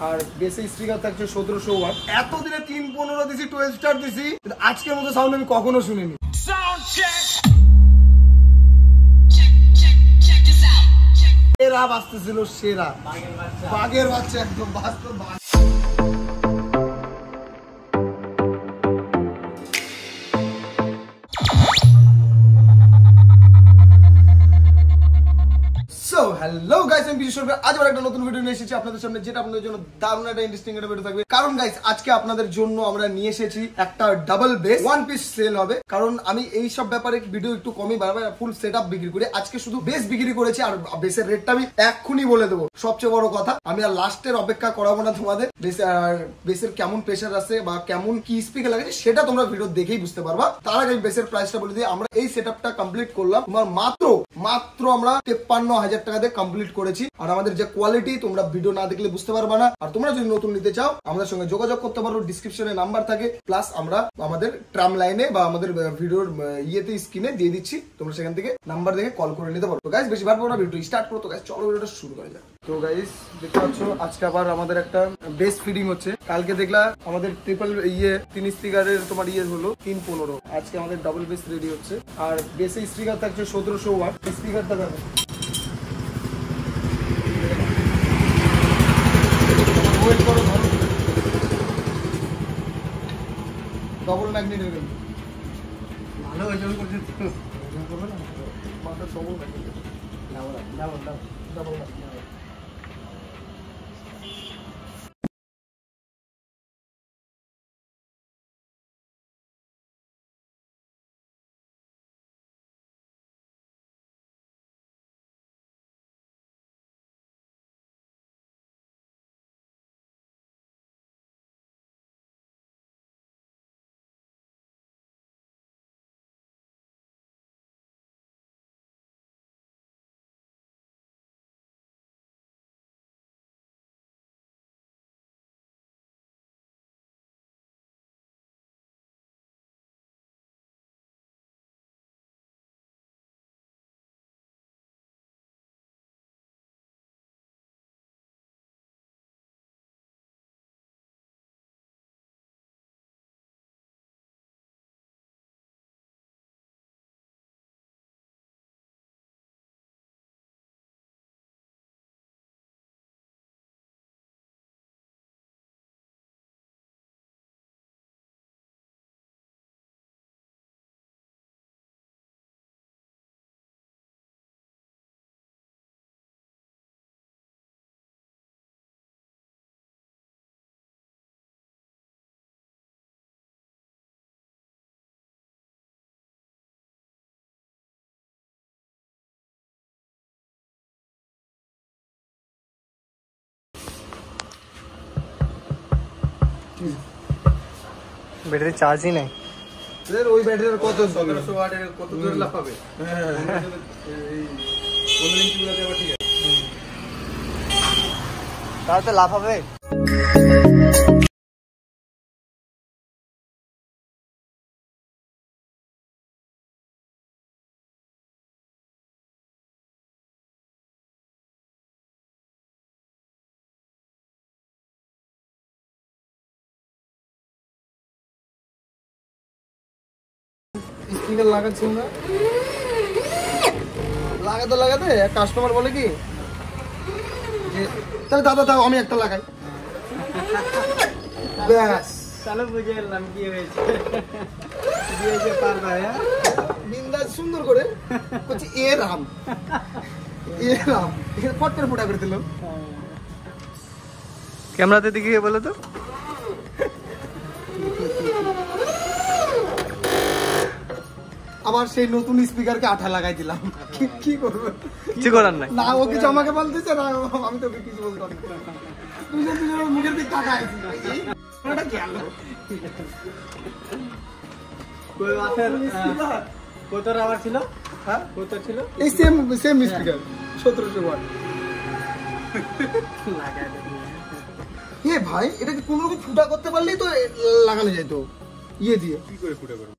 আর বেসে স্পিকার থাকছে 1700 ওয়াট। এতদিনে 315 দিছি, 12 স্টার দিছি, আজকের মতো সাউন্ড আমি কখনো শুনিনি। সেরা বাজতেছিল, সেরা বাঘের বাচ্চা, একদম বাস্তব বাঘ। হ্যালো গাইস, আমি বিশেষ করে আজ আবার একটা নতুন ভিডিও নিয়ে এসেছি আপনাদের সামনে, যেটা আপনাদের জন্য দারুণ একটা ইন্টারেস্টিং একটা ভিডিও থাকবে। কারণ গাইস, আজকে আপনাদের জন্য আমরা নিয়ে এসেছি একটা double base one piece cell হবে। কারণ আমি এই সব ব্যাপারে ভিডিও একটু কমই বানাবো, ফুল সেটআপ বিক্রি করি। আজকে শুধু বেস বিক্রি করেছি, আর বেসের রেটটা আমি এক্ষুনি বলে দেবো। সবচেয়ে বড় কথা, আমি আর লাস্টের অপেক্ষা করাবো না তোমাদের। বেসের কেমন প্রেসার আছে বা কেমন কি স্পিকার লাগে সেটা তোমরা ভিডিও দেখেই বুঝতে পারবা। তার আগে বেসের প্রাইসটা বলে দিই। আমরা এই সেটআপটা কমপ্লিট করলাম তোমার মাত্র আমরা 53,000 টাকা দিয়ে কমপ্লিট করেছি। আর আমাদের যে কোয়ালিটি তোমরা ভিডিও না দেখলে বুঝতে পারবা না। আর তোমরা যদি নতুন নিতে চাও আমাদের সঙ্গে যোগাযোগ করতে পারো, ডিসক্রিপশনে নাম্বার থাকে, প্লাস আমরা আমাদের ট্রাম লাইনে বা আমাদের ভিডিওর ইয়েতে স্ক্রিনে দিয়ে দিচ্ছি, তোমরা সেখান থেকে নাম্বার দেখে কল করে নিতে পারো। তো গাইস, বেশি ভাববো না, ভিডিও স্টার্ট করো। তো গাইস চলো ভিডিওটা শুরু করা যাক। তো গাইস দেখতে পাচ্ছ, আজকে আবার আমাদের একটা বেস ফিডিং হচ্ছে। কালকে দেখলা আমাদের ট্রিপল 3 স্পিকারের তোমার হলো 315। আজকে আমাদের ডাবল বেস রেডি হচ্ছে। আর বেসে স্পিকার থাকছে 1700 ওয়াট। স্পিকারটা দেখো, ডবল ম্যাগনেট হয়ে গেল, ভালো ওজন করতে করবে না, মাথা double magnet, double magnet. Battery চার্জই নেই। ওই ব্যাটারির কত 1700 ওয়াটের কত দূর লাফাবে? হ্যাঁ, 15 ইঞ্চি গুলো দেওয়া ঠিক আছে, তাহলে তো লাফাবে। স্পিকার লাগাচ্ছি না, লাগাতে কাস্টমার বলে কি, তাহলে দাদা দাও আমি একটা লাগাই, ব্যাস তাহলে বুঝে এলাম কি হয়েছে। দিয়েছে পারবা, বিন্দাস সুন্দর করে বলছি এ রাম ফট করে ফুটা করে দিল। ক্যামেরাতে দিকে বলো তো। আবার সেই নতুন স্পিকারকে আঠা লাগাই দিলাম, কি করবো, কিছু করার নাই। না ও কিছু আমাকে বলতেছে না, আমি তো কিছু বলতে পারি না। দুজন মুখের দিক তাকাইছি, ওটা গেল। কত আবার ছিল? হ্যাঁ কত ছিল? এই সেম স্পিকার 1700 ওয়াট। লাগাই এ ভাই, এটা কি কোনো রকম ফুটা করতে পারলেই তো লাগানো যেত দিয়ে। কি করে ফুটা করবে?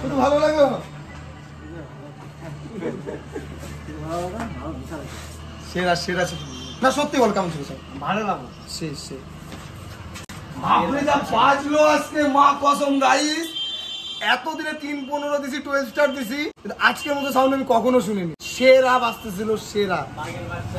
শুধু ভালো লাগলো সেরা সেরা সেরা। না সত্যি বল কেমন ছিল স্যার? ভালো লাগলো। শেষ শেষ আপনি যা বাজলো আজকে মা কসম গাইস, এতদিনে 3-15 দিছি, 12 স্টার দিছি, কিন্তু আজকের মতো সাউন্ড আমি কখনো শুনিনি। সেরা বাজতেছিল, সেরা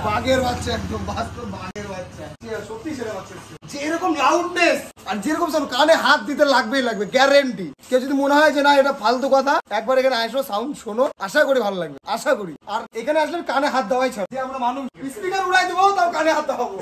বাঘের বাচ্চা, একদম বাস্তব বাঘের বাচ্চা, সত্যি সেরা বাচ্চা। যে এরকম লাউডনেস আর যেরকম সাউন্ড, কানে হাত দিতে লাগবেই লাগবে, গ্যারেন্টি। কেউ যদি মনে হয় যে না এটা ফালতু কথা, একবার এখানে আসো, সাউন্ড শোনো, আশা করি ভালো লাগবে, আশা করি। আর এখানে আসলে কানে হাত দেওয়াই ছাড়, যে আমরা মানুষ স্পিকার উড়াই দেবো, তাও কানে হাত দেওয়াবো।